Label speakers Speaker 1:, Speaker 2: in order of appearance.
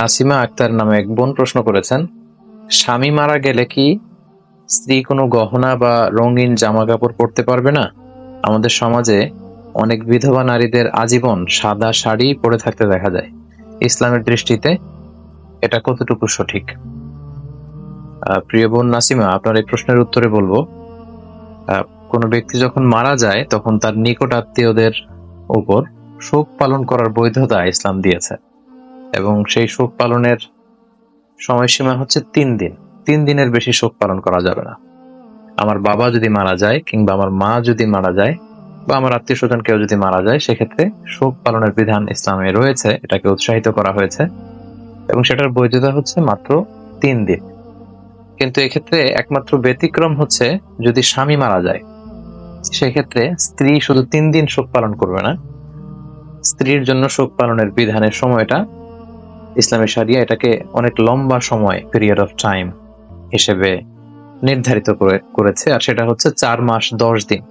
Speaker 1: আসিমা আক্তার নামে এক বোন প্রশ্ন করেছেন, স্বামী মারা গেলে কি স্ত্রী কোনো গহনা বা রঙিন জামা কাপড় পরতে পারবে না? আমাদের সমাজে অনেক বিধবা নারীদের আজীবন সাদা শাড়ি পরে থাকতে দেখা যায়। ইসলামের দৃষ্টিতে এটা কতটুকু সঠিক? প্রিয় বোন নাসিমা, আপনার এই প্রশ্নের উত্তরে বলবো, কোনো ব্যক্তি যখন মারা যায় তখন তার নিকট আত্মীয়দের উপর শোক পালন করার বৈধতা ইসলাম দিয়েছে, এবং সেই শোক পালনের সময়সীমা হচ্ছে 3 দিন। 3 দিনের বেশি শোক পালন করা যাবে না। আমার বাবা যদি মারা যায়, কিংবা আমার মা যদি মারা যায়, বা আমার আত্মীয় স্বজন কেউ যদি মারা যায়, সেক্ষেত্রে শোক পালনের বিধান ইসলামে রয়েছে, এটাকে উৎসাহিত করা হয়েছে, এবং সেটার বৈধতা হচ্ছে মাত্র 3 দিন। কিন্তু এক্ষেত্রে একমাত্র ব্যতিক্রম হচ্ছে যদি স্বামী মারা যায়, সেক্ষেত্রে স্ত্রী শুধু 3 দিন শোক পালন করবে না। স্ত্রীর জন্য শোক পালনের বিধানের সময়টা ইসলামী শরিয়া এটাকে অনেক লম্বা সময়, পিরিয়ড অফ টাইম হিসেবে নির্ধারিত করেছে, আর সেটা হচ্ছে 4 মাস 10 দিন।